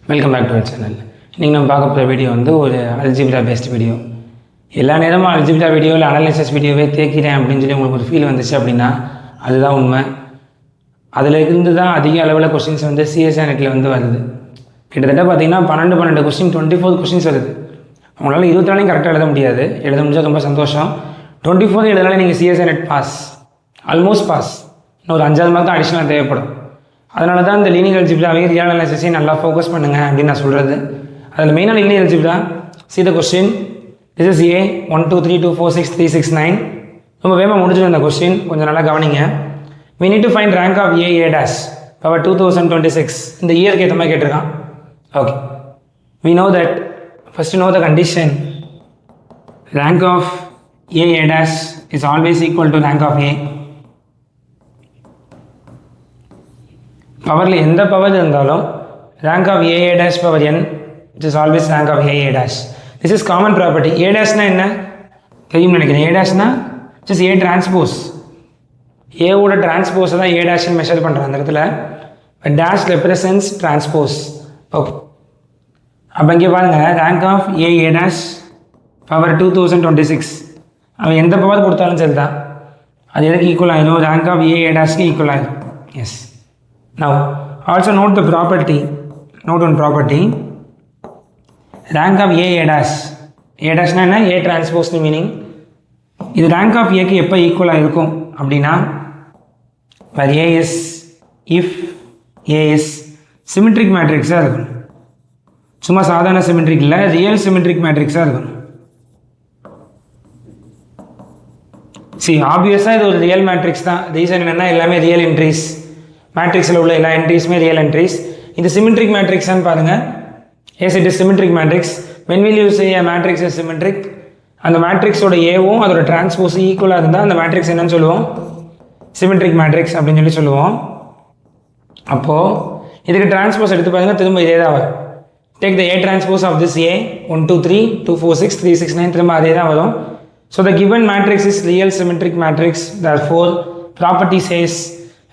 Welcome back to our channel. இன்றைக்கி நம்ம பார்க்க போகிற வீடியோ வந்து ஒரு அல்ஜிப்ரா பேஸ்ட் வீடியோ. எல்லா நேரமும் அல்ஜிப்ரா வீடியோ இல்லை அனாலிசிஸ் வீடியோவே தேக்கிறேன் அப்படின்னு சொல்லி உங்களுக்கு ஒரு ஃபீல் வந்துச்சு அப்படின்னா அதுதான் உண்மை. அதில் இருந்து தான் அதிக அளவில் கொஸ்டின்ஸ் வந்து சிஎஸ்சி நெட்டில் வந்து வருது. கிட்டத்தட்ட பார்த்தீங்கன்னா 12 கொஸ்டின் 24 கொஸ்டின்ஸ் வருது. உங்களால் 24 கரெக்டாக எழுத முடியாது. எழுத முடிஞ்சால் ரொம்ப சந்தோஷம். 24 எழுதினாலே நீங்கள் CSC NET pass, almost pass. இன்னும் ஒரு 5 மார்க் தான் அடிஷனலாக தேவைப்படும். அதனால தான் இந்த லீனியர் அல்ஜிப்ராவையும் ரியல் அனாலிசிஸையும் நல்லா ஃபோக்கஸ் பண்ணுங்கள் அப்படின்னு நான் சொல்கிறது. அதில் மெயினாக linear algebra see the question, this is A 1 2 3 2 4 6 3 6 9. ரொம்ப வேகமாக முடிஞ்சிடும் இந்த கொஸ்டின், கொஞ்சம் நல்லா கவனிங்க. we need to find rank of A dash power 2026. இந்த இயருக்கு ஏற்ற மாதிரி கேட்டிருக்கான். Okay, we know that first know the condition. rank of A dash is always equal to rank of A. பவரில் எந்த பவர் இருந்தாலும் rank of A dash power n, it is always rank of A dash. This is common property. A dashனா என்ன தெரியும் நினைக்கிறேன். A dashனா just A transpose. A ஓட டிரான்ஸ்போஸை தான் A dash measure பண்ணுறேன் அந்த இடத்துல. dash represents transpose. ஓகே, அப்போ இங்கே பாருங்கள், rank of A dash power 2026. அவன் எந்த பவர் கொடுத்தாலும் சரி தான், அது எதுக்கு ஈக்குவல் ஆகிடும்? rank of A dashக்கு ஈக்குவல் ஆகிடும். S. Now also note the property. Note one property. rank of A dash. A dash என்ன? A transpose meaning. இது rank of Aக்கு எப்போ ஈக்குவலாக இருக்கும் அப்படின்னா where A is, if A is symmetric மேட்ரிக்ஸாக இருக்கும். சும்மா சாதாரண சிமெட்ரிக் இல்லை, ரியல் சிமெட்ரிக் மேட்ரிக்ஸாக இருக்கும். சரி, ஆப்வியஸாக இது ஒரு ரியல் மேட்ரிக்ஸ் தான். ரீசன் என்னென்னா எல்லாமே ரியல் என்ட்ரிஸ். மேட்ரிக்ஸில் உள்ள எல்லா என்ட்ரிஸுமே ரியல் என்ட்ரிஸ். இது சிமெட்ரிக் மேட்ரிக்ஸான்னு பாருங்கள். Yes, it is symmetric matrix. When will you say a matrix is symmetric? அந்த மேட்ரிக்ஸோட ஏவும் அதோட டிரான்ஸ்போஸ் ஈக்குவலாக இருந்தால் அந்த மேட்ரிக்ஸ் என்னன்னு சொல்லுவோம்? சிமெட்ரிக் மேட்ரிக்ஸ் அப்படின்னு சொல்லி சொல்லுவோம். அப்போது இதுக்கு டிரான்ஸ்போஸ் எடுத்து பாருங்கள், திரும்ப இதே தான் வரும். Take the A transpose of this A 1 2 3 2 4 6 3 6 9, திரும்ப அதே தான் வரும். So the given matrix is real symmetric matrix. Therefore property says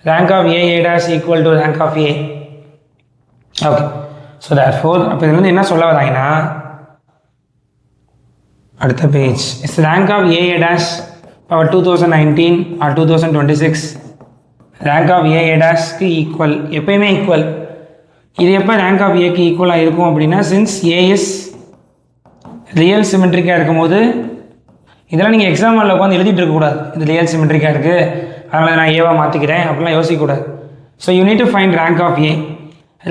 rank of A dash equal to rank of A. Okay, so therefore அப்போ இதில் வந்து என்ன சொல்ல வராங்கன்னா, அடுத்த page is rank of A dash power 2019 or 2026. rank of A dashக்கு equal, எப்பயுமே equal. இது எப்போ rank of Aக்கு ஈக்குவலாக இருக்கும் அப்படின்னா, சின்ஸ் A இஸ் ரியல் சிமெட்ரிக்காக இருக்கும்போது, இதெல்லாம் நீங்கள் எக்ஸாம் ஹாலில் உட்காந்து எழுதிட்டு இருக்கக்கூடாது. இது ரியல் சிமெட்ரிக்காக இருக்குது, அதனால் நான் ஏவாக மாற்றிக்கிறேன் அப்படிலாம் யோசிக்கக்கூடாது. So you need to find rank of A.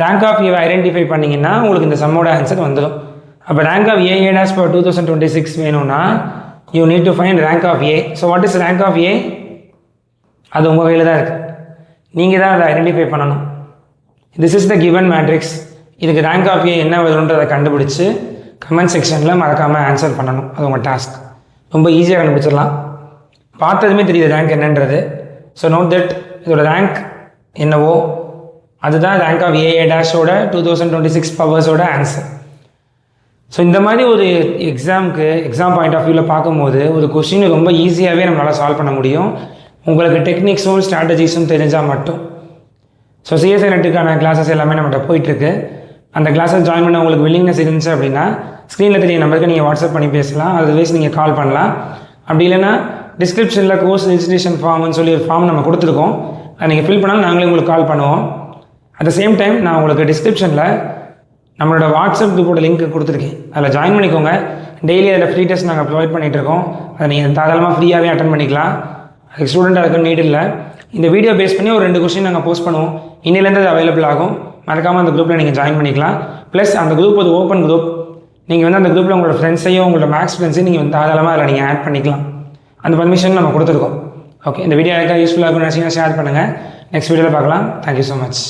Rank of ஏவை ஐடென்டிஃபை பண்ணிங்கன்னா உங்களுக்கு இந்த சம்மோட ஆன்சர் வந்துடும். அப்போ rank of A dash for 2026 வேணும்னா you need to find rank of A. So what is rank of A? அது உங்கள் கையில் தான் இருக்குது, நீங்கள் தான் அதை ஐடென்டிஃபை பண்ணணும். This is the given matrix. இதுக்கு ரேங்க் ஆஃப் ஏ என்ன வரும்ன்றதை கண்டுபிடிச்சி கமெண்ட் செக்ஷனில் மறக்காமல் ஆன்சர் பண்ணணும். அது உங்கள் டாஸ்க். ரொம்ப ஈஸியாக கண்டுபிடிச்சிடலாம், பார்த்ததுமே தெரியுது ரேங்க் என்னன்றது. ஸோ நோட் தட் இதோட ரேங்க் என்னவோ அதுதான் ரேங்க் ஆஃப் ஏ டேஷோட 2026 பவர்ஸோட ஆன்சர். ஸோ இந்த மாதிரி ஒரு எக்ஸாம் பாயிண்ட் ஆஃப் வியூவில் பார்க்கும்போது ஒரு கொஸ்டின் ரொம்ப ஈஸியாகவே நம்மளால் சால்வ் பண்ண முடியும், உங்களுக்கு டெக்னிக்ஸும் ஸ்ட்ராட்டஜிஸும் தெரிஞ்சால் மட்டும். ஸோ சிஎஸ்ஐ நெட்டுக்கான கிளாஸஸ் எல்லாமே நம்மகிட்ட போயிட்டுருக்கு. அந்த கிளாஸஸ் ஜாயின் பண்ண உங்களுக்கு வில்லிங்னஸ் இருந்துச்சு அப்படின்னா ஸ்க்ரீனில் தெரிய நம்பருக்கு நீங்கள் வாட்ஸ்அப் பண்ணி பேசலாம், அதர்வைஸ் நீங்கள் கால் பண்ணலாம். அப்படி இல்லைன்னா டிஸ்கிரிப்ஷனில் கோர்ஸ் ரெஜிஸ்ட்ரேஷன் ஃபார்ம்னு சொல்லி ஒரு ஃபார்ம் நம்ம கொடுத்துருக்கோம், அதை நீங்கள் ஃபில் பண்ணாலும் நாங்களே உங்களுக்கு கால் பண்ணுவோம். அட் த சேம் டைம் நான் உங்களுக்கு டிஸ்கிரிப்ஷனில் நம்மளோட வாட்ஸ்அப் குரூப்போட லிங்க் கொடுத்துருக்கேன், அதில் ஜாயின் பண்ணிக்கோங்க. டெய்லி அதில் ஃப்ரீ டெஸ்ட் நாங்கள் ப்ரொவைட் பண்ணிகிட்ருக்கோம், அதை நீங்கள் தாராளமாக ஃப்ரீயாகவே அட்டன் பண்ணிக்கலாம். அதுக்கு ஸ்டூடெண்ட்டாக இருக்க நீட் இல்லை. இந்த வீடியோ பேஸ் பண்ணி ஒரு 2 கொஸ்டின் நாங்கள் போஸ்ட் பண்ணுவோம், இன்னிலேருந்து அது அவைலபிள் ஆகும். மறக்காமல் அந்த குரூப்பில் நீங்கள் ஜாயின் பண்ணிக்கலாம். ப்ளஸ் அந்த குரூப் ஒரு ஓப்பன் குரூப், நீங்கள் வந்து அந்த குரூப்பில் உங்களோட ஃப்ரெண்ட்ஸையும் உங்களோட மேக்ஸ் ஃப்ரெண்ட்ஸையும் நீங்கள் வந்து தாராளமாக அதில் நீங்கள் ஆட் பண்ணிக்கலாம். அந்த பர்மிஷன் நம்ம கொடுத்துருக்கோம். ஓகே, இந்த வீடியோ யாருக்காக யூஸ்ஃபுல்லாக இருக்கும்னு நினச்சிங்கன்னா ஷேர் பண்ணுங்கள். நெக்ஸ்ட் வீடியோவில் பார்க்கலாம். Thank you so much.